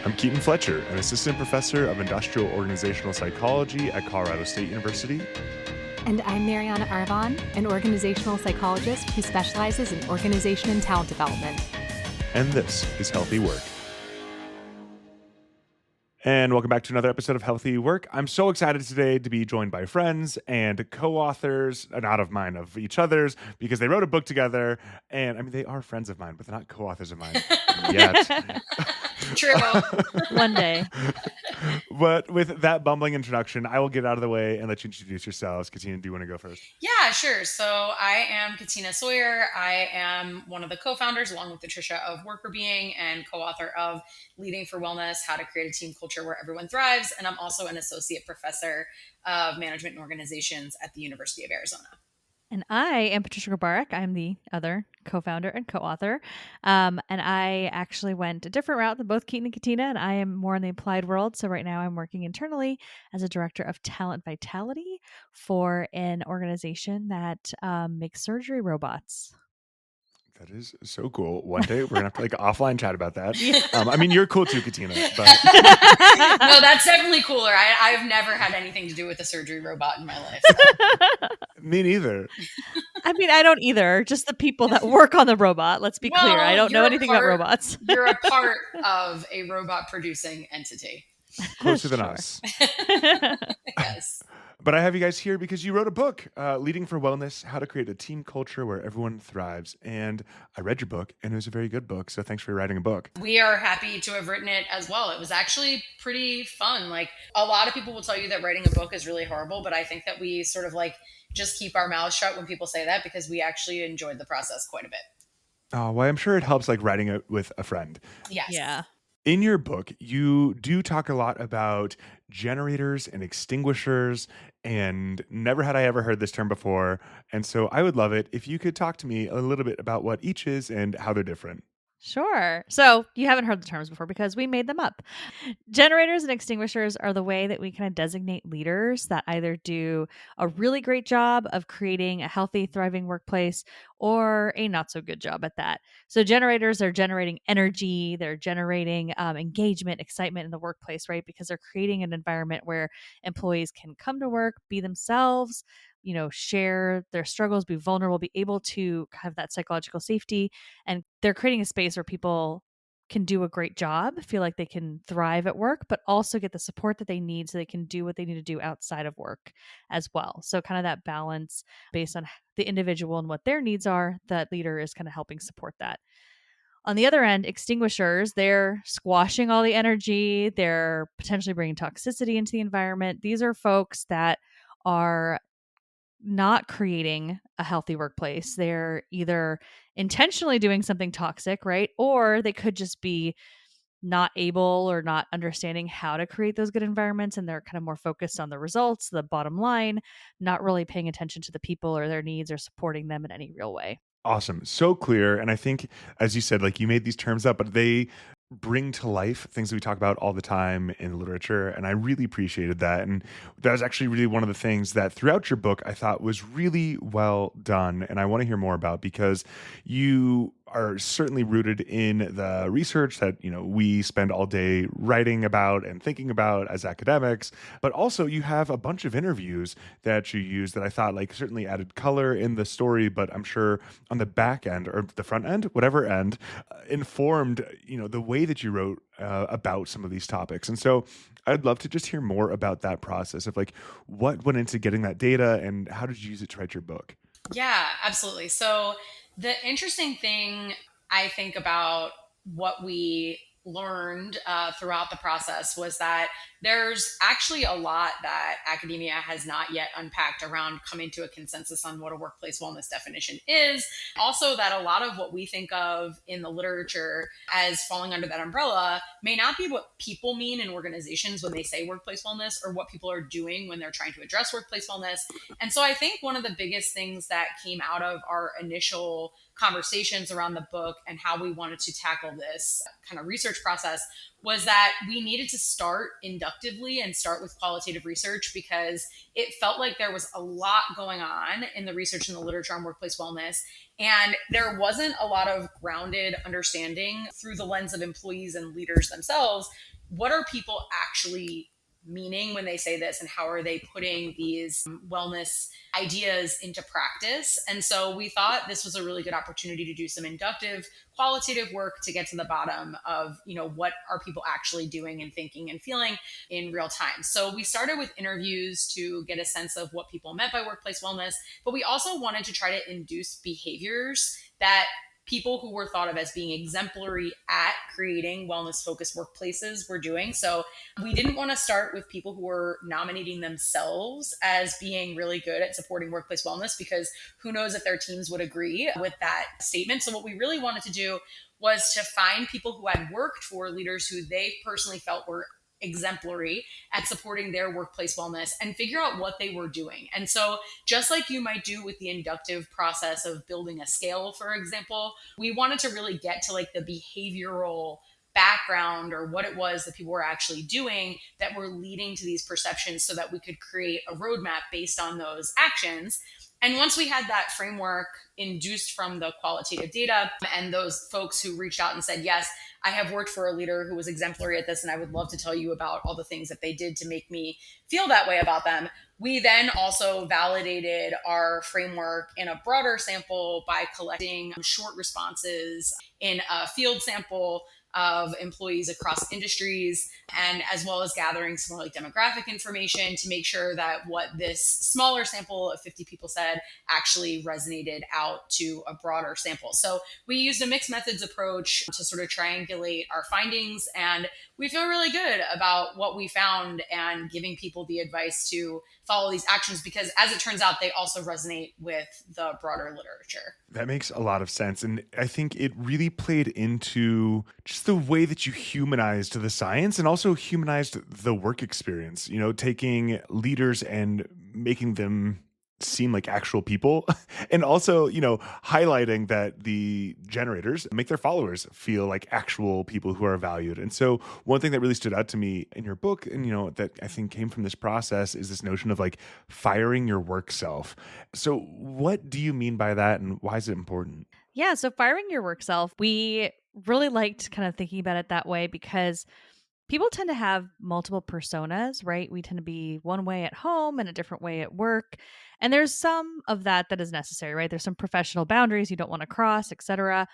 I'm Keaton Fletcher, an assistant professor of industrial organizational psychology at Colorado State University. And I'm Mariana Arvon, an organizational psychologist who specializes in organization and talent development. And this is Healthy Work. And welcome back to another episode of Healthy Work. I'm so excited today to be joined by friends and co-authors, not of mine, of each other's, because they wrote a book together. And I mean, they are friends of mine, but they're not co-authors of mine yet. True. One day. But with that bumbling introduction, I will get out of the way and let you introduce yourselves. Katina, do you want to go first? Yeah, sure. So I am Katina Sawyer. I am one of the co-founders, along with Patricia, of Workr and co-author of Leading for Wellness, How to Create a Team Culture Where Everyone Thrives. And I'm also an associate professor of management and organizations at the University of Arizona. And I am Patricia Grabarek. I'm the other co-founder and co-author. And I actually went a different route than both Keaton and Katina, and I am more in the applied world. So right now I'm working internally as a director of talent vitality for an organization that makes surgery robots. That is so cool. One day we're going to have to like offline chat about that. I mean, you're cool too, Katina. But... No, that's definitely cooler. I've never had anything to do with a surgery robot in my life. Me neither. I mean, I don't either. Just the people that work on the robot. Let's be clear. I don't know anything about robots. You're a part of a robot producing entity. Closer than us. Yes. But I have you guys here because you wrote a book, Leading for Wellness, How to Create a Team Culture Where Everyone Thrives. And I read your book, and it was a very good book. So thanks for writing a book. We are happy to have written it as well. It was actually pretty fun. Like, a lot of people will tell you that writing a book is really horrible, but I think that we sort of like just keep our mouths shut when people say that because we actually enjoyed the process quite a bit. Oh, well, I'm sure it helps like writing it with a friend. Yes. Yeah. In your book, you do talk a lot about generators and extinguishers, and never had I ever heard this term before. And so I would love it if you could talk to me a little bit about what each is and how they're different. Sure. So you haven't heard the terms before because we made them up. Generators and extinguishers are the way that we kind of designate leaders that either do a really great job of creating a healthy, thriving workplace or a not so good job at that. So generators are generating energy, they're generating engagement, excitement in the workplace, right? Because they're creating an environment where employees can come to work, be themselves, share their struggles, be vulnerable, be able to have that psychological safety. And they're creating a space where people can do a great job, feel like they can thrive at work, but also get the support that they need so they can do what they need to do outside of work as well. So kind of that balance based on the individual and what their needs are, that leader is kind of helping support that. On the other end, extinguishers, they're squashing all the energy. They're potentially bringing toxicity into the environment. These are folks that are not creating a healthy workplace. They're either intentionally doing something toxic, right? Or they could just be not able or not understanding how to create those good environments. And they're kind of more focused on the results, the bottom line, not really paying attention to the people or their needs or supporting them in any real way. Awesome. So clear. And I think, as you said, like you made these terms up, but they bring to life things that we talk about all the time in literature. And I really appreciated that. And that was actually really one of the things that throughout your book I thought was really well done. And I want to hear more about because you are certainly rooted in the research that, we spend all day writing about and thinking about as academics, but also you have a bunch of interviews that you use that I thought like certainly added color in the story, but I'm sure on the back end or the front end, whatever end, informed, the way that you wrote about some of these topics. And so I'd love to just hear more about that process of like what went into getting that data and how did you use it to write your book? Yeah, absolutely. So the interesting thing I think about what we learned throughout the process was that there's actually a lot that academia has not yet unpacked around coming to a consensus on what a workplace wellness definition is. Also, that a lot of what we think of in the literature as falling under that umbrella may not be what people mean in organizations when they say workplace wellness or what people are doing when they're trying to address workplace wellness. And so I think one of the biggest things that came out of our initial conversations around the book and how we wanted to tackle this kind of research process was that we needed to start inductively and start with qualitative research because it felt like there was a lot going on in the research and the literature on workplace wellness. And there wasn't a lot of grounded understanding through the lens of employees and leaders themselves what are people actually meaning when they say this, and how are they putting these wellness ideas into practice. And so we thought this was a really good opportunity to do some inductive qualitative work to get to the bottom of, what are people actually doing and thinking and feeling in real time. So we started with interviews to get a sense of what people meant by workplace wellness, but we also wanted to try to induce behaviors that people who were thought of as being exemplary at creating wellness focused workplaces were doing. So we didn't want to start with people who were nominating themselves as being really good at supporting workplace wellness, because who knows if their teams would agree with that statement. So what we really wanted to do was to find people who had worked for leaders who they personally felt were exemplary at supporting their workplace wellness and figure out what they were doing. And so just like you might do with the inductive process of building a scale, for example, we wanted to really get to like the behavioral background or what it was that people were actually doing that were leading to these perceptions, so that we could create a roadmap based on those actions. And once we had that framework induced from the qualitative data and those folks who reached out and said, yes, I have worked for a leader who was exemplary at this, and I would love to tell you about all the things that they did to make me feel that way about them. We then also validated our framework in a broader sample by collecting short responses in a field sample of employees across industries, and as well as gathering some more like demographic information to make sure that what this smaller sample of 50 people said actually resonated out to a broader sample. So we used a mixed methods approach to sort of triangulate our findings, and we feel really good about what we found and giving people the advice to follow these actions, because as it turns out, they also resonate with the broader literature. That makes a lot of sense. And I think it really played into just the way that you humanized the science and also humanized the work experience, taking leaders and making them seem like actual people and also highlighting that the generators make their followers feel like actual people who are valued. And so one thing that really stood out to me in your book, and that I think came from this process, is this notion of like firing your work self. So what do you mean by that, and why is it important? Yeah, so firing your work self, we really liked kind of thinking about it that way because people tend to have multiple personas, right? We tend to be one way at home and a different way at work. And there's some of that is necessary, right? There's some professional boundaries you don't want to cross, etc.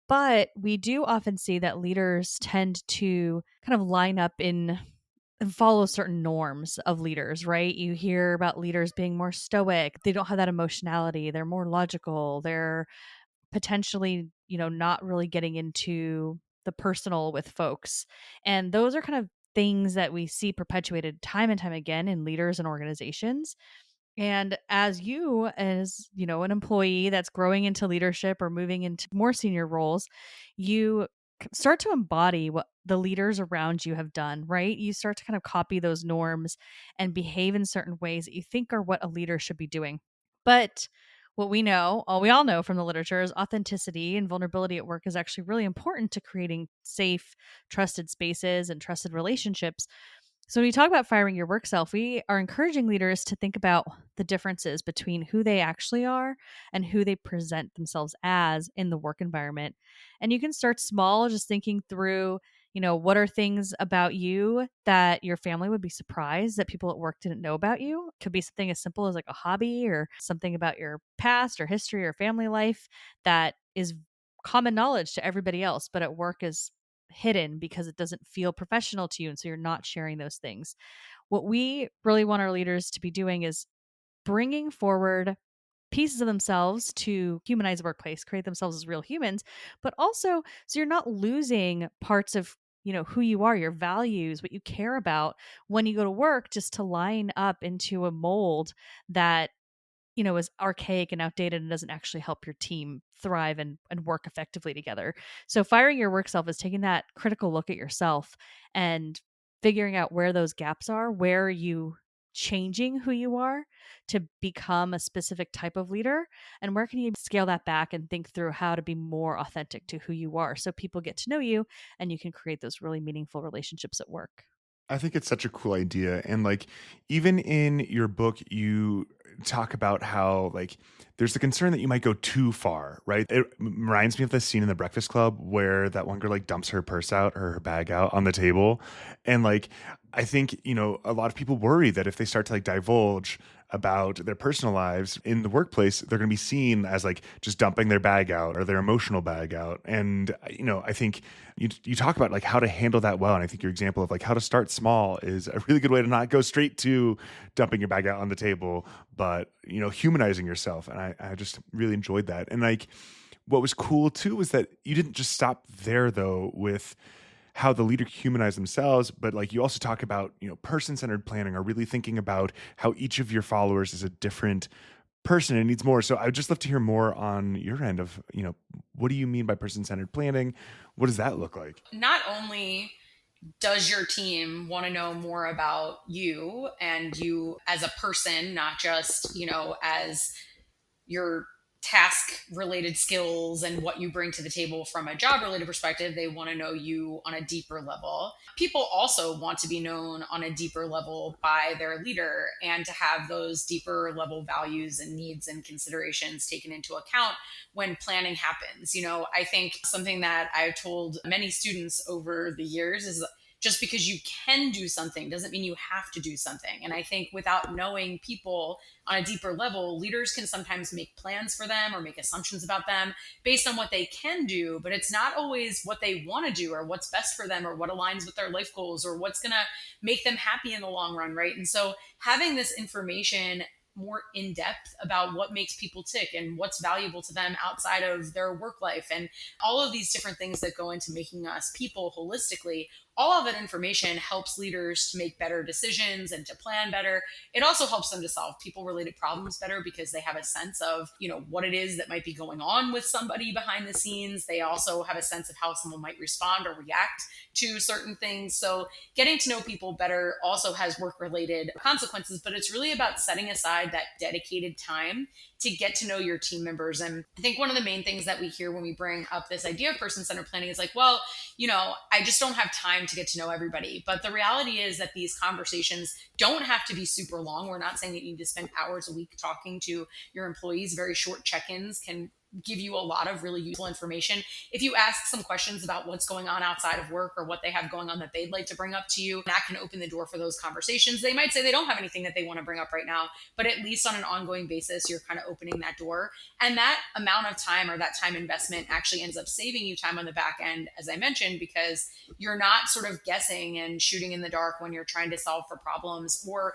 But we do often see that leaders tend to kind of line up in and follow certain norms of leaders, right? You hear about leaders being more stoic. They don't have that emotionality. They're more logical. They're potentially, not really getting into the personal with folks. And those are kind of things that we see perpetuated time and time again in leaders and organizations. And as an employee that's growing into leadership or moving into more senior roles, you start to embody what the leaders around you have done, right? You start to kind of copy those norms and behave in certain ways that you think are what a leader should be doing. But what we all know from the literature, is authenticity and vulnerability at work is actually really important to creating safe, trusted spaces and trusted relationships. So when we talk about firing your work self, we are encouraging leaders to think about the differences between who they actually are and who they present themselves as in the work environment. And you can start small, just thinking through, what are things about you that your family would be surprised that people at work didn't know about you? Could be something as simple as like a hobby or something about your past or history or family life that is common knowledge to everybody else, but at work is hidden because it doesn't feel professional to you. And so you're not sharing those things. What we really want our leaders to be doing is bringing forward pieces of themselves to humanize the workplace, create themselves as real humans, but also so you're not losing parts of who you are, your values, what you care about when you go to work, just to line up into a mold that is archaic and outdated and doesn't actually help your team thrive and work effectively together. So firing your work self is taking that critical look at yourself and figuring out where those gaps are, where are you changing who you are to become a specific type of leader, and where can you scale that back and think through how to be more authentic to who you are so people get to know you and you can create those really meaningful relationships at work. I think it's such a cool idea. And like, even in your book, you talk about how like there's the concern that you might go too far, right? It reminds me of the scene in The Breakfast Club where that one girl like dumps her purse out or her bag out on the table. And like, I think, a lot of people worry that if they start to like divulge about their personal lives in the workplace, they're going to be seen as like just dumping their bag out or their emotional bag out. And, I think you talk about like how to handle that well. And I think your example of like how to start small is a really good way to not go straight to dumping your bag out on the table, but, humanizing yourself. And I just really enjoyed that. And like, what was cool too was that you didn't just stop there though with how the leader humanized themselves, but like you also talk about, person-centered planning or really thinking about how each of your followers is a different person and needs more. So I would just love to hear more on your end of, what do you mean by person-centered planning? What does that look like? Not only does your team want to know more about you and you as a person, not just, as your task related skills and what you bring to the table from a job related perspective. They want to know you on a deeper level. People also want to be known on a deeper level by their leader and to have those deeper level values and needs and considerations taken into account when planning happens. I think something that I've told many students over the years is just because you can do something doesn't mean you have to do something. And I think without knowing people on a deeper level, leaders can sometimes make plans for them or make assumptions about them based on what they can do, but it's not always what they want to do or what's best for them or what aligns with their life goals or what's going to make them happy in the long run, right? And so having this information more in depth about what makes people tick and what's valuable to them outside of their work life and all of these different things that go into making us people holistically, all of that information helps leaders to make better decisions and to plan better. It also helps them to solve people related problems better because they have a sense of, what it is that might be going on with somebody behind the scenes. They also have a sense of how someone might respond or react to certain things. So getting to know people better also has work related consequences, but it's really about setting aside that dedicated time to get to know your team members. And I think one of the main things that we hear when we bring up this idea of person-centered planning is like, well, I just don't have time to get to know everybody. But the reality is that these conversations don't have to be super long. We're not saying that you need to spend hours a week talking to your employees. Very short check-ins can give you a lot of really useful information. If you ask some questions about what's going on outside of work or what they have going on that they'd like to bring up to you, that can open the door for those conversations. They might say they don't have anything that they want to bring up right now, but at least on an ongoing basis, you're kind of opening that door. And that amount of time or that time investment actually ends up saving you time on the back end, as I mentioned, because you're not sort of guessing and shooting in the dark when you're trying to solve for problems or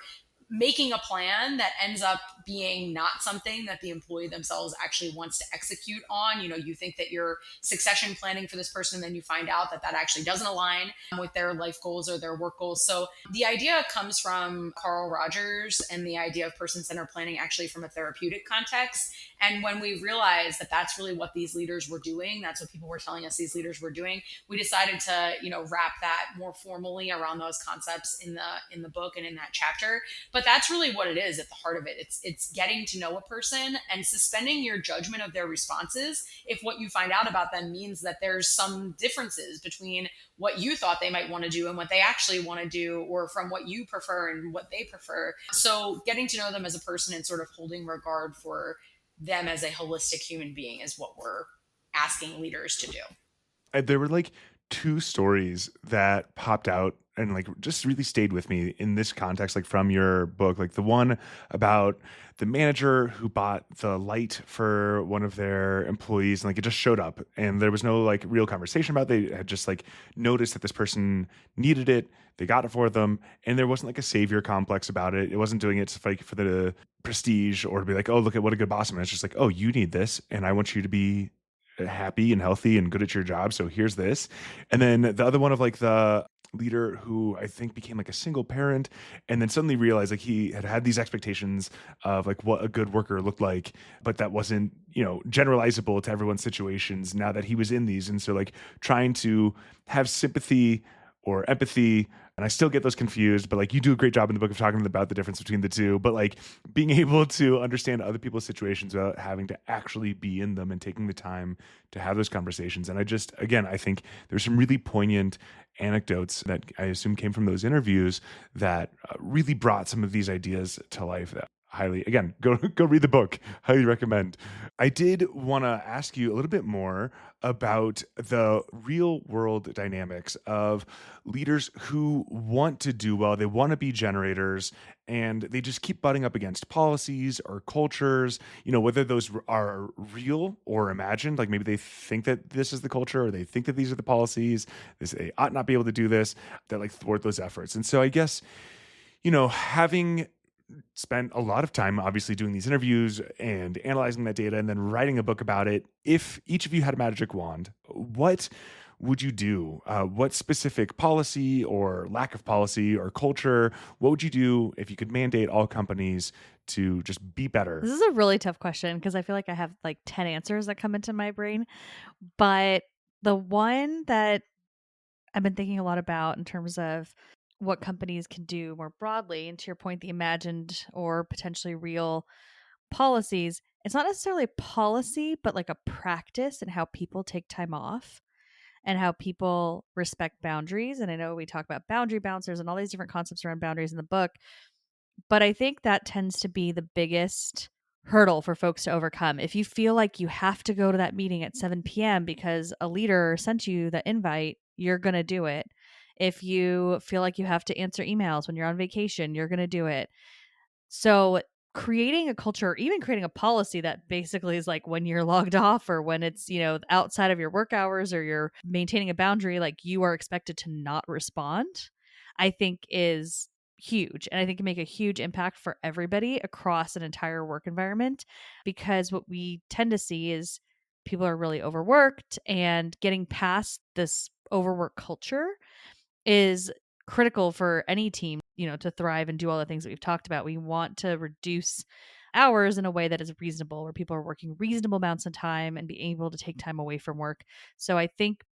making a plan that ends up being not something that the employee themselves actually wants to execute on. You think that you're succession planning for this person, and then you find out that that actually doesn't align with their life goals or their work goals. So the idea comes from Carl Rogers and the idea of person-centered planning actually from a therapeutic context. And when we realized that that's really what these leaders were doing, that's what people were telling us these leaders were doing, we decided to, wrap that more formally around those concepts in the book and in that chapter. But that's really what it is at the heart of it. It's getting to know a person and suspending your judgment of their responses if what you find out about them means that there's some differences between what you thought they might want to do and what they actually want to do, or from what you prefer and what they prefer. So getting to know them as a person and sort of holding regard for them as a holistic human being is what we're asking leaders to do. There were like two stories that popped out and like just really stayed with me in this context, like from your book. Like the one about the manager who bought the light for one of their employees, and like it just showed up and there was no like real conversation about it. They had just like noticed that this person needed it. They got it for them, and there wasn't like a savior complex about it. It wasn't doing it like for the prestige or to be like, oh, look at what a good boss I'm. It's just like, oh, you need this and I want you to be happy and healthy and good at your job, so here's this. And then the other one of like the leader who I think became like a single parent and then suddenly realized like he had these expectations of like what a good worker looked like, but that wasn't, generalizable to everyone's situations now that he was in these. And so like trying to have sympathy or empathy, and I still get those confused, but like you do a great job in the book of talking about the difference between the two, but like being able to understand other people's situations without having to actually be in them and taking the time to have those conversations. And I think there's some really poignant anecdotes that I assume came from those interviews that really brought some of these ideas to life. Highly, again, go read the book. Highly recommend. I did want to ask you a little bit more about the real world dynamics of leaders who want to do well. They want to be generators, and they just keep butting up against policies or cultures. Whether those are real or imagined. Like maybe they think that this is the culture, or they think that these are the policies. They ought not be able to do this. That like thwart those efforts. And so I guess having spent a lot of time obviously doing these interviews and analyzing that data and then writing a book about it. If each of you had a magic wand, what would you do? What specific policy or lack of policy or culture, what would you do if you could mandate all companies to just be better? This is a really tough question because I feel like I have like 10 answers that come into my brain. But the one that I've been thinking a lot about in terms of what companies can do more broadly, and to your point, the imagined or potentially real policies, it's not necessarily policy, but like a practice and how people take time off and how people respect boundaries. And I know we talk about boundary bouncers and all these different concepts around boundaries in the book, but I think that tends to be the biggest hurdle for folks to overcome. If you feel like you have to go to that meeting at 7 p.m. because a leader sent you the invite, you're going to do it. If you feel like you have to answer emails when you're on vacation, you're going to do it. So creating a culture, or even creating a policy that basically is like when you're logged off or when it's, outside of your work hours or you're maintaining a boundary, like you are expected to not respond, I think is huge. And I think can make a huge impact for everybody across an entire work environment, because what we tend to see is people are really overworked, and getting past this overwork culture is critical for any team, to thrive and do all the things that we've talked about. We want to reduce hours in a way that is reasonable, where people are working reasonable amounts of time and being able to take time away from work. So I think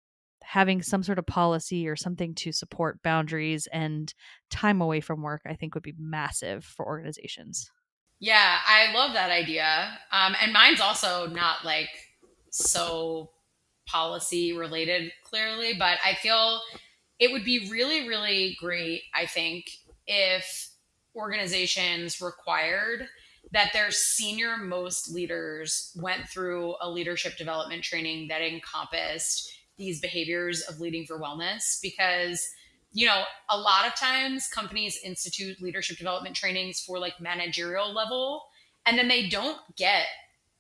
having some sort of policy or something to support boundaries and time away from work, I think would be massive for organizations. Yeah, I love that idea. And mine's also not like so policy related, clearly, but I feel it would be really, really great, I think, if organizations required that their senior most leaders went through a leadership development training that encompassed these behaviors of leading for wellness. Because a lot of times companies institute leadership development trainings for like managerial level, and then they don't get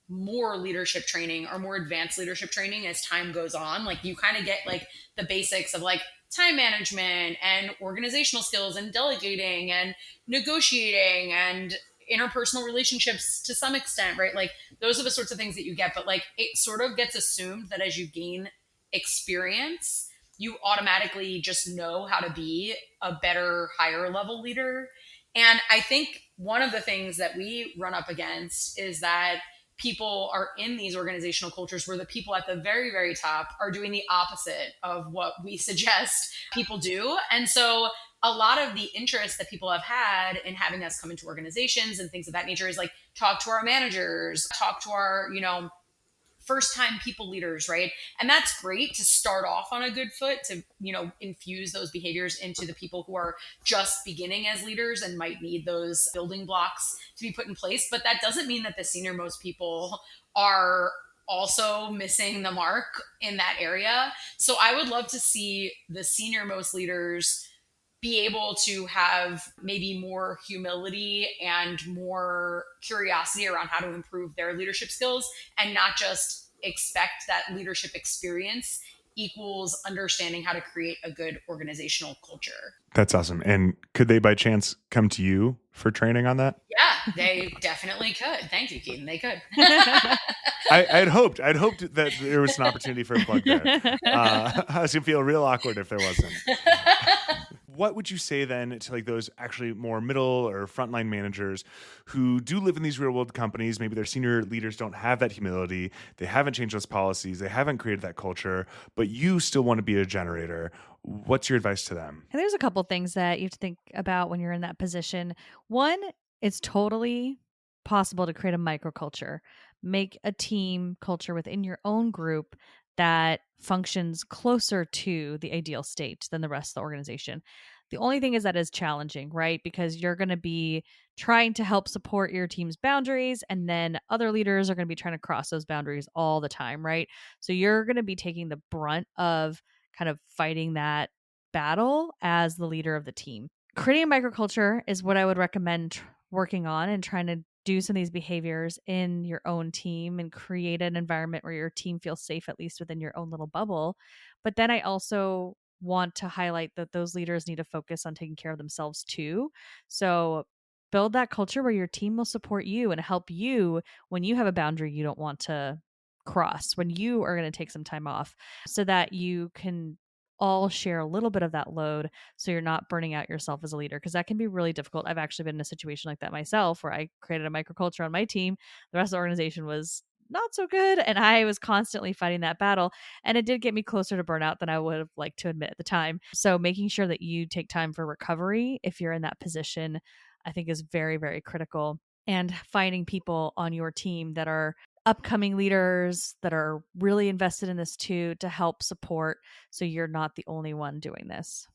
more leadership training or more advanced leadership training as time goes on. Like you kind of get like the basics of like time management and organizational skills and delegating and negotiating and interpersonal relationships to some extent, right? Like those are the sorts of things that you get, but like it sort of gets assumed that as you gain experience, you automatically just know how to be a better, higher level leader. And I think one of the things that we run up against is that people are in these organizational cultures where the people at the very, very top are doing the opposite of what we suggest people do. And so a lot of the interest that people have had in having us come into organizations and things of that nature is like talk to our managers, talk to our, first time people leaders, right? And that's great to start off on a good foot, to, infuse those behaviors into the people who are just beginning as leaders and might need those building blocks to be put in place. But that doesn't mean that the senior most people are also missing the mark in that area. So I would love to see the senior most leaders be able to have maybe more humility and more curiosity around how to improve their leadership skills, and not just expect that leadership experience equals understanding how to create a good organizational culture. That's awesome. And could they by chance come to you for training on that? Yeah, they definitely could. Thank you, Keaton. They could. I'd hoped that there was an opportunity for a plug there. I was gonna feel real awkward if there wasn't. What would you say then to like those actually more middle or frontline managers who do live in these real world companies? Maybe their senior leaders don't have that humility. They haven't changed those policies. They haven't created that culture, but you still want to be a generator. What's your advice to them? And there's a couple things that you have to think about when you're in that position. One, it's totally possible to create a microculture, make a team culture within your own group that functions closer to the ideal state than the rest of the organization. The only thing is that is challenging, right? Because you're going to be trying to help support your team's boundaries. And then other leaders are going to be trying to cross those boundaries all the time, right? So you're going to be taking the brunt of kind of fighting that battle as the leader of the team. Creating a microculture is what I would recommend working on, and trying to do some of these behaviors in your own team and create an environment where your team feels safe, at least within your own little bubble. But then I also want to highlight that those leaders need to focus on taking care of themselves too. So build that culture where your team will support you and help you when you have a boundary you don't want to cross, when you are going to take some time off, so that you can all share a little bit of that load, so you're not burning out yourself as a leader, because that can be really difficult. I've actually been in a situation like that myself, where I created a microculture on my team. The rest of the organization was not so good, and I was constantly fighting that battle, and it did get me closer to burnout than I would have liked to admit at the time. So making sure that you take time for recovery if you're in that position, I think, is very, very critical. And finding people on your team that are upcoming leaders that are really invested in this too, to help support, so you're not the only one doing this.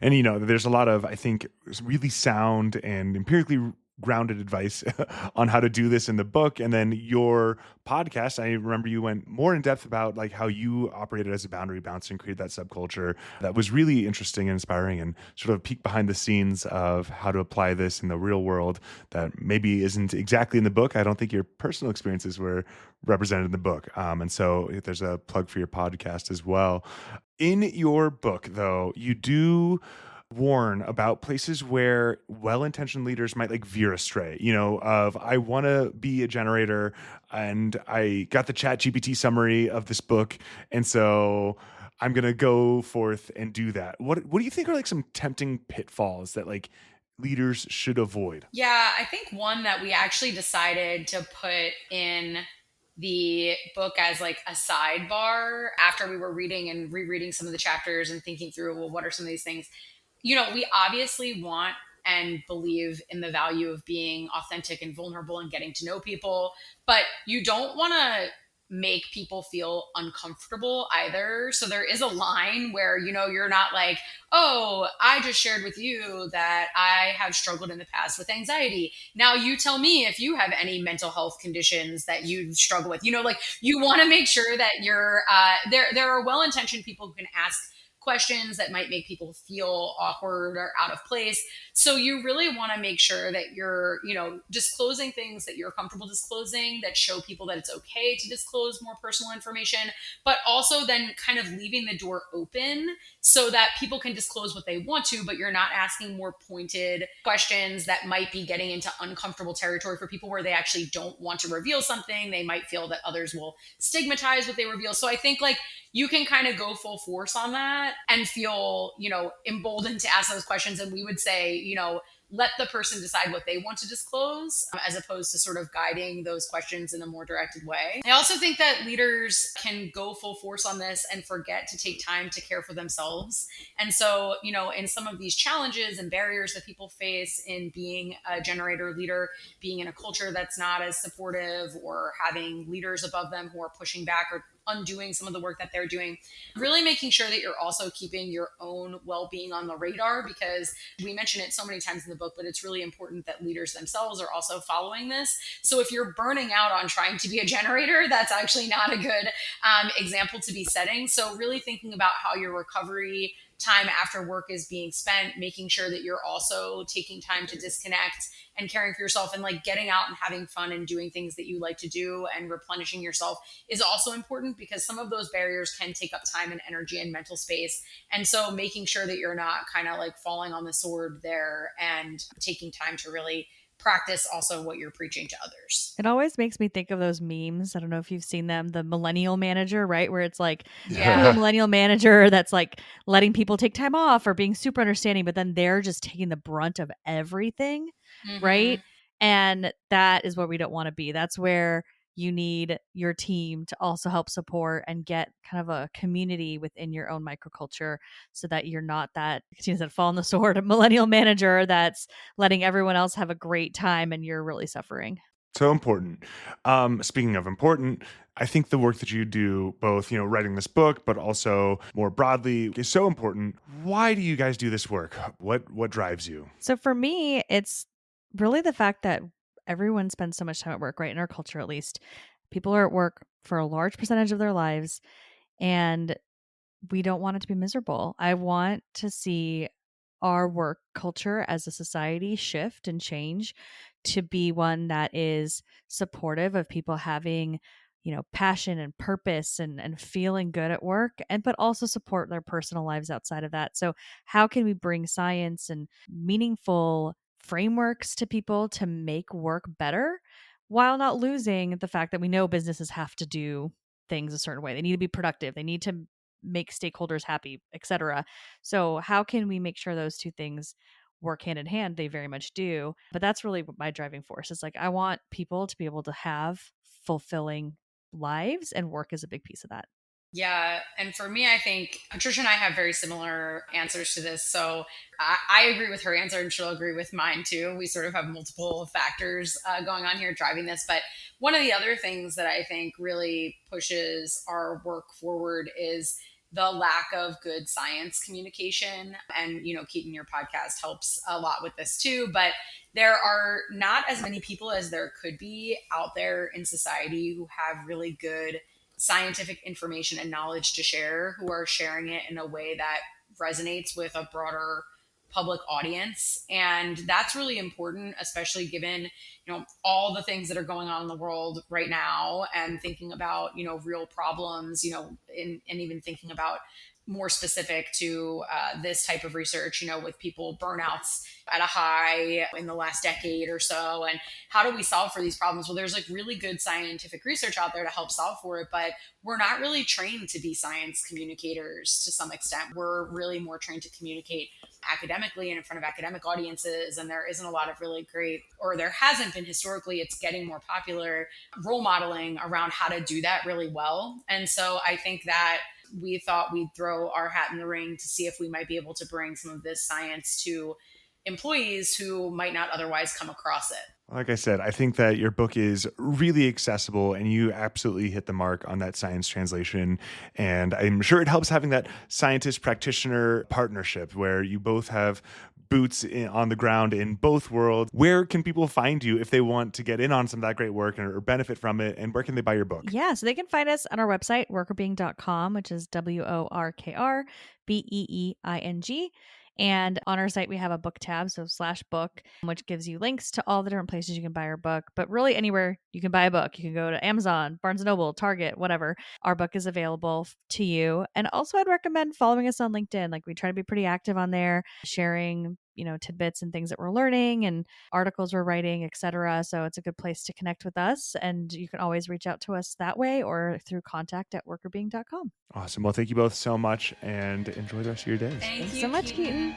And, there's a lot of, I think, really sound and empirically grounded advice on how to do this in the book. And then your podcast, I remember you went more in depth about like how you operated as a boundary bouncer and created that subculture. That was really interesting and inspiring, and sort of a peek behind the scenes of how to apply this in the real world that maybe isn't exactly in the book. I don't think your personal experiences were represented in the book. And so there's a plug for your podcast as well. In your book, though, you do warn about places where well-intentioned leaders might like veer astray, of I want to be a generator and I got the chat GPT summary of this book. And so I'm going to go forth and do that. What do you think are like some tempting pitfalls that like leaders should avoid? Yeah, I think one that we actually decided to put in the book as like a sidebar after we were reading and rereading some of the chapters and thinking through, well, what are some of these things? We obviously want and believe in the value of being authentic and vulnerable and getting to know people, but you don't want to make people feel uncomfortable either. So there is a line where, you're not like, oh, I just shared with you that I have struggled in the past with anxiety. Now you tell me if you have any mental health conditions that you struggle with. Like you want to make sure that you're there are well-intentioned people who can ask questions that might make people feel awkward or out of place. So you really want to make sure that you're, disclosing things that you're comfortable disclosing, that show people that it's okay to disclose more personal information, but also then kind of leaving the door open so that people can disclose what they want to, but you're not asking more pointed questions that might be getting into uncomfortable territory for people where they actually don't want to reveal something. They might feel that others will stigmatize what they reveal. So I think like you can kind of go full force on that and feel, emboldened to ask those questions. And we would say, let the person decide what they want to disclose, as opposed to sort of guiding those questions in a more directed way. I also think that leaders can go full force on this and forget to take time to care for themselves. And so, in some of these challenges and barriers that people face in being a generator leader, being in a culture that's not as supportive, or having leaders above them who are pushing back or undoing some of the work that they're doing, really making sure that you're also keeping your own well-being on the radar, because we mention it so many times in the book, but it's really important that leaders themselves are also following this. So if you're burning out on trying to be a generator, that's actually not a good example to be setting. So really thinking about how your recovery time after work is being spent, making sure that you're also taking time to disconnect and caring for yourself, and like getting out and having fun and doing things that you like to do and replenishing yourself is also important, because some of those barriers can take up time and energy and mental space. And so making sure that you're not kind of like falling on the sword there, and taking time to really practice also what you're preaching to others. It always makes me think of those memes. I don't know if you've seen them, the millennial manager, right? Where it's like Yeah. cool millennial manager that's like letting people take time off or being super understanding, but then they're just taking the brunt of everything, right? And that is what we don't want to be. That's where you need your team to also help support and get kind of a community within your own microculture, so that you're not that, Katina said, fall on the sword, a millennial manager that's letting everyone else have a great time and you're really suffering. So important. Speaking of important, I think the work that you do, both, writing this book, but also more broadly, is so important. Why do you guys do this work? What drives you? So for me, it's really the fact that everyone spends so much time at work, right? In our culture, at least, people are at work for a large percentage of their lives, and we don't want it to be miserable. I want to see our work culture as a society shift and change to be one that is supportive of people having, passion and purpose and feeling good at work, and but also support their personal lives outside of that. So how can we bring science and meaningful frameworks to people to make work better while not losing the fact that we know businesses have to do things a certain way. They need to be productive. They need to make stakeholders happy, etc. So how can we make sure those two things work hand in hand? They very much do. But that's really what my driving force is. Like, I want people to be able to have fulfilling lives, and work is a big piece of that. Yeah. And for me, I think Patricia and I have very similar answers to this. So I agree with her answer and she'll agree with mine too. We sort of have multiple factors going on here driving this. But one of the other things that I think really pushes our work forward is the lack of good science communication. And, Keaton, your podcast helps a lot with this too. But there are not as many people as there could be out there in society who have really good scientific information and knowledge to share, who are sharing it in a way that resonates with a broader public audience. And that's really important, especially given, all the things that are going on in the world right now, and thinking about, real problems, and even thinking about more specific to this type of research, with people burnouts at a high in the last decade or so. And how do we solve for these problems? Well, there's like really good scientific research out there to help solve for it, but we're not really trained to be science communicators to some extent. We're really more trained to communicate academically and in front of academic audiences. And there isn't a lot of really great, or there hasn't been historically, it's getting more popular, role modeling around how to do that really well. And so I think that we thought we'd throw our hat in the ring to see if we might be able to bring some of this science to employees who might not otherwise come across it. Like I said, I think that your book is really accessible and you absolutely hit the mark on that science translation. And I'm sure it helps having that scientist practitioner partnership where you both have boots on the ground in both worlds. Where can people find you if they want to get in on some of that great work or benefit from it? And where can they buy your book? Yeah, so they can find us on our website, workrbeing.com, which is WORKRBEEING. And on our site, we have a book tab, so /book, which gives you links to all the different places you can buy our book. But really anywhere you can buy a book. You can go to Amazon, Barnes & Noble, Target, whatever. Our book is available to you. And also I'd recommend following us on LinkedIn. Like, we try to be pretty active on there, sharing, tidbits and things that we're learning and articles we're writing, etc. So it's a good place to connect with us. And you can always reach out to us that way or through contact@workrbeing.com. Awesome. Well, thank you both so much and enjoy the rest of your days. Thanks so much, Keaton.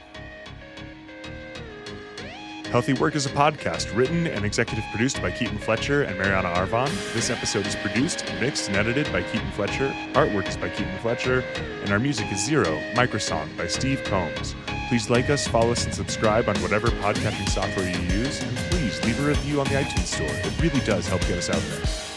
Healthy Work is a podcast written and executive produced by Keaton Fletcher and Mariana Arvon. This episode is produced, mixed, and edited by Keaton Fletcher. Artwork is by Keaton Fletcher. And our music is Zero, Microsong by Steve Combs. Please like us, follow us, and subscribe on whatever podcasting software you use. And please leave a review on the iTunes Store. It really does help get us out there.